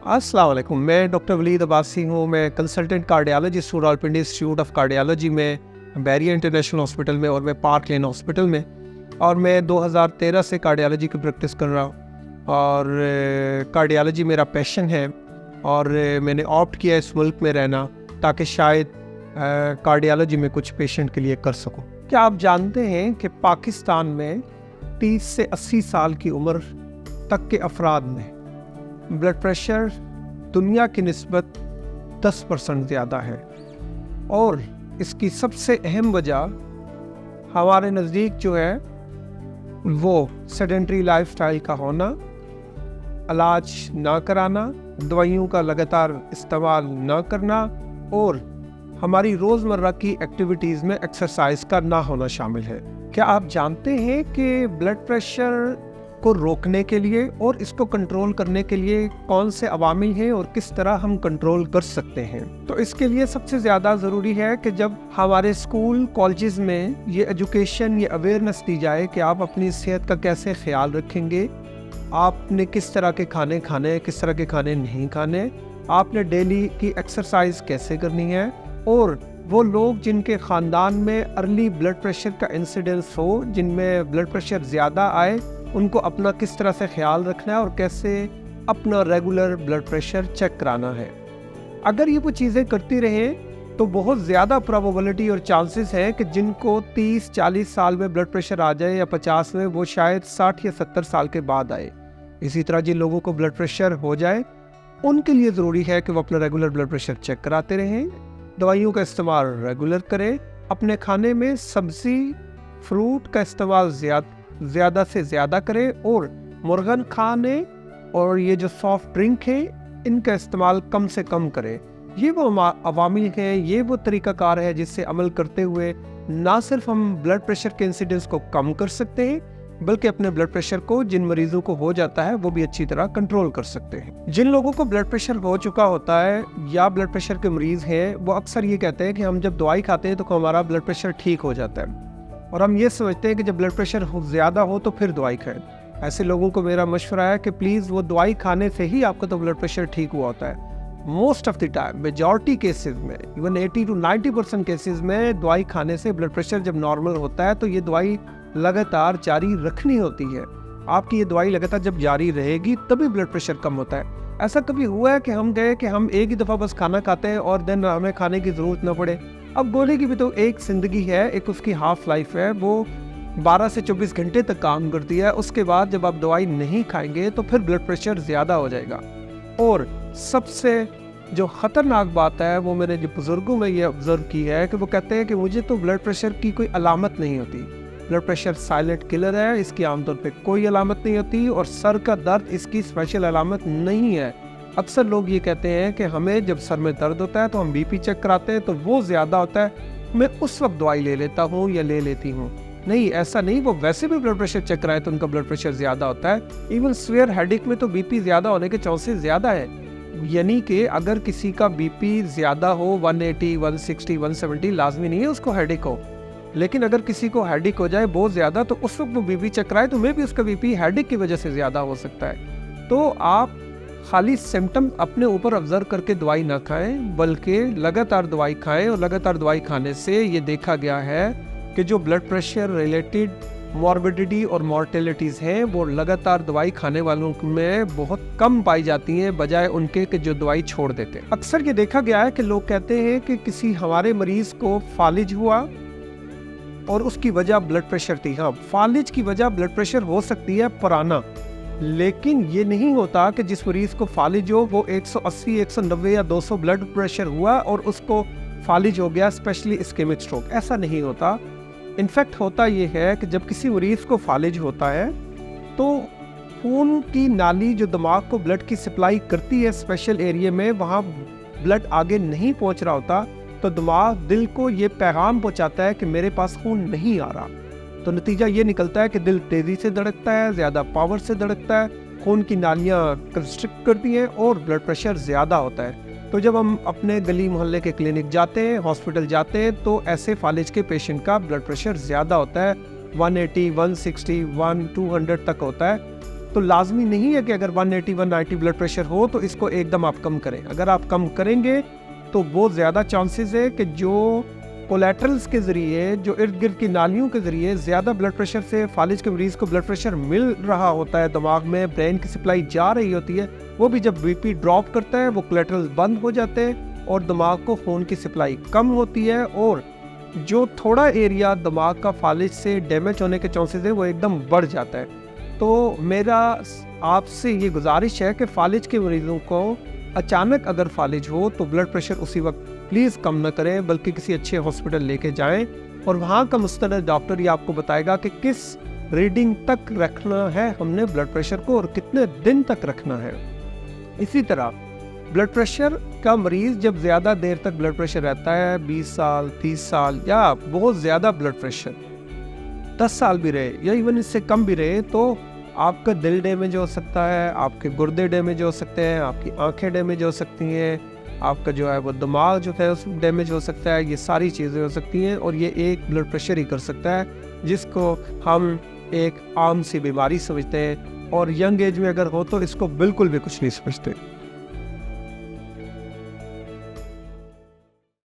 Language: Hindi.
अस्सलाम वालेकुम। मैं डॉक्टर वलीद अब्बासी हूँ। मैं कंसल्टेंट कार्डियोलॉजिस्ट हूँ रावलपिंडी इंस्टीट्यूट ऑफ कार्डियोलॉजी में, बैरियर इंटरनेशनल हॉस्पिटल में और मैं पार्क लेन हॉस्पिटल में। और मैं 2013 से कार्डियोलॉजी की प्रैक्टिस कर रहा हूँ और कार्डियोलॉजी मेरा पैशन है। और मैंने ऑप्ट किया इस मुल्क में रहना ताकि शायद कार्डियोलॉजी में कुछ पेशेंट के लिए कर सकूँ। क्या आप जानते हैं कि पाकिस्तान में 30 से 80 साल की उम्र तक के अफराद में ब्लड प्रेशर दुनिया की निस्बत 10% ज़्यादा है। और इसकी सबसे अहम वजह हमारे नज़दीक जो है वो सेडेंटरी लाइफस्टाइल का होना, इलाज ना कराना, दवाइयों का लगातार इस्तेमाल ना करना और हमारी रोज़मर्रा की एक्टिविटीज़ में एक्सरसाइज का ना होना शामिल है। क्या आप जानते हैं कि ब्लड प्रेशर को रोकने के लिए और इसको कंट्रोल करने के लिए कौन से अवामिल हैं और किस तरह हम कंट्रोल कर सकते हैं? तो इसके लिए सबसे ज़्यादा ज़रूरी है कि जब हमारे स्कूल कॉलेजेस में ये एजुकेशन, ये अवेयरनेस दी जाए कि आप अपनी सेहत का कैसे ख्याल रखेंगे, आपने किस तरह के खाने खाने, किस तरह के खाने नहीं खाने, आपने डेली की एक्सरसाइज कैसे करनी है। और वो लोग जिनके ख़ानदान में अर्ली ब्लड प्रेशर का इंसिडेंस हो, जिनमें ब्लड प्रेशर ज़्यादा आए, उनको अपना किस तरह से ख्याल रखना है और कैसे अपना रेगुलर ब्लड प्रेशर चेक कराना है। अगर ये वो चीज़ें करती रहें तो बहुत ज़्यादा प्रोबेबिलिटी और चांसेस है कि जिनको 30-40 साल में ब्लड प्रेशर आ जाए या 50 में, वो शायद 60 या 70 साल के बाद आए। इसी तरह जिन लोगों को ब्लड प्रेशर हो जाए उनके लिए ज़रूरी है कि वो अपना रेगुलर ब्लड प्रेशर चेक कराते रहें, दवाइयों का इस्तेमाल रेगुलर करें, अपने खाने में सब्ज़ी फ्रूट का इस्तेमाल ज़्यादा से ज़्यादा करें और मुर्गन खाने और ये जो सॉफ्ट ड्रिंक है इनका इस्तेमाल कम से कम करें। ये वो अवामिल हैं, ये वो तरीक़ाकार है जिससे अमल करते हुए ना सिर्फ हम ब्लड प्रेशर के इंसिडेंस को कम कर सकते हैं बल्कि अपने ब्लड प्रेशर को, जिन मरीज़ों को हो जाता है, वो भी अच्छी तरह कंट्रोल कर सकते हैं। जिन लोगों को ब्लड प्रेशर हो चुका होता है या ब्लड प्रेशर के मरीज़ हैं, वो अक्सर ये कहते हैं कि हम जब दवाई खाते हैं तो हमारा ब्लड प्रेशर ठीक हो जाता है और हम ये समझते हैं कि जब ब्लड प्रेशर ज़्यादा हो तो फिर दवाई खाएं। ऐसे लोगों को मेरा मशवरा है कि प्लीज़ वो दवाई खाने से ही आपका तो ब्लड प्रेशर ठीक हुआ होता है। Most of the time, majority cases में, इवन 80 to 90% केसेस में दवाई खाने से ब्लड प्रेशर जब नॉर्मल होता है तो ये दवाई लगातार जारी रखनी होती है। आपकी ये दवाई लगातार जब जारी रहेगी तभी ब्लड प्रेशर कम होता है। ऐसा कभी हुआ है कि हम गए कि हम एक ही दफ़ा बस खाना खाते हैं और देन हमें खाने की ज़रूरत ना पड़े? अब गोली की भी तो एक ज़िंदगी है, एक उसकी हाफ लाइफ है, वो 12 से 24 घंटे तक काम करती है। उसके बाद जब आप दवाई नहीं खाएंगे तो फिर ब्लड प्रेशर ज़्यादा हो जाएगा। और सबसे जो ख़तरनाक बात है वो मैंने जो बुज़ुर्गों में ये ऑब्ज़र्व की है कि वो कहते हैं कि मुझे तो ब्लड प्रेशर की कोई अलामत नहीं होती। ब्लड प्रेशर साइलेंट किलर है, इसकी आमतौर पे कोई अलामत नहीं होती और सर का दर्द इसकी स्पेशल अलामत नहीं है। अक्सर लोग ये कहते हैं कि हमें जब सर में दर्द होता है तो हम बीपी चेक कराते हैं तो वो ज़्यादा होता है, मैं उस वक्त दवाई ले लेता हूँ या ले लेती हूँ। नहीं, ऐसा नहीं, वो वैसे भी ब्लड प्रेशर चेक कराए तो उनका ब्लड प्रेशर ज़्यादा होता है। इवन सीवियर हेडेक में तो बीपी ज़्यादा होने के चांसेस ज़्यादा है। यानी कि अगर किसी का बीपी ज़्यादा हो 180, 160, 170, लाजमी नहीं है उसको हेडेक हो, लेकिन अगर किसी को हेडेक हो जाए बहुत ज़्यादा तो उस वक्त वो बीपी चेक कराए तो मे भी उसका बीपी हेडेक की वजह से ज़्यादा हो सकता है। तो आप खाली सिम्टम अपने ऊपर ऑब्जर्व करके दवाई ना खाएं बल्कि लगातार दवाई खाएं। और लगातार दवाई खाने से ये देखा गया है कि जो ब्लड प्रेशर रिलेटेड मॉर्बिडिटी और मॉर्टेलिटीज़ हैं वो लगातार दवाई खाने वालों में बहुत कम पाई जाती हैं बजाय उनके कि जो दवाई छोड़ देते हैं। अक्सर ये देखा गया है कि लोग कहते हैं कि किसी हमारे मरीज़ को फालिज हुआ और उसकी वजह ब्लड प्रेशर थी। हाँ, फालिज की वजह ब्लड प्रेशर हो सकती है पुराना, लेकिन ये नहीं होता कि जिस मरीज़ को फालिज हो वो 180, 190 या 200 ब्लड प्रेशर हुआ और उसको फालिज हो गया, स्पेशली इस्केमिक स्ट्रोक। ऐसा नहीं होता। इनफैक्ट होता ये है कि जब किसी मरीज़ को फालिज होता है तो खून की नाली जो दिमाग को ब्लड की सप्लाई करती है स्पेशल एरिया में, वहाँ ब्लड आगे नहीं पहुँच रहा होता, तो दिमाग दिल को ये पैगाम पहुँचाता है कि मेरे पास खून नहीं आ रहा। तो नतीजा ये निकलता है कि दिल तेज़ी से धड़कता है, ज़्यादा पावर से धड़कता है, खून की नालियाँ कंस्ट्रिक्ट करती हैं और ब्लड प्रेशर ज़्यादा होता है। तो जब हम अपने गली मोहल्ले के क्लिनिक जाते हैं, हॉस्पिटल जाते हैं, तो ऐसे फालिज के पेशेंट का ब्लड प्रेशर ज़्यादा होता है, 180, 160, 200 तक होता है। तो लाजमी नहीं है कि अगर 180 190 ब्लड प्रेशर हो तो इसको एकदम आप कम करें। अगर आप कम करेंगे तो बहुत ज़्यादा चांसेस है कि जो कोलेट्रल्स के ज़रिए, जो इर्द गिर्द की नालियों के ज़रिए ज़्यादा ब्लड प्रेशर से फालिज के मरीज़ को ब्लड प्रेशर मिल रहा होता है, दिमाग में ब्रेन की सप्लाई जा रही होती है, वो भी जब बीपी ड्रॉप करता है वो कोलेट्रल्स बंद हो जाते हैं और दिमाग को खून की सप्लाई कम होती है, और जो थोड़ा एरिया दिमाग का फालिज से डैमेज होने के चांसेस है वो एकदम बढ़ जाता है। तो मेरा आपसे ये गुजारिश है कि फालिज के मरीज़ों को अचानक अगर फालिज हो तो ब्लड प्रेशर उसी वक्त प्लीज़ कम ना करें, बल्कि किसी अच्छे हॉस्पिटल लेके जाएं और वहाँ का मुस्तनद डॉक्टर ये आपको बताएगा कि किस रीडिंग तक रखना है हमने ब्लड प्रेशर को और कितने दिन तक रखना है। इसी तरह ब्लड प्रेशर का मरीज़ जब ज़्यादा देर तक ब्लड प्रेशर रहता है, 20 साल 30 साल या बहुत ज़्यादा ब्लड प्रेशर 10 साल भी रहे या इवन इससे कम भी रहे, तो आपका दिल डैमेज हो सकता है, आपके गुर्दे डैमेज हो सकते हैं, आपकी आंखें डैमेज हो सकती हैं, आपका जो है वो दिमाग जो है उस डैमेज हो सकता है। ये सारी चीज़ें हो सकती हैं और ये एक ब्लड प्रेशर ही कर सकता है, जिसको हम एक आम सी बीमारी समझते हैं और यंग एज में अगर हो तो इसको बिल्कुल भी कुछ नहीं समझते।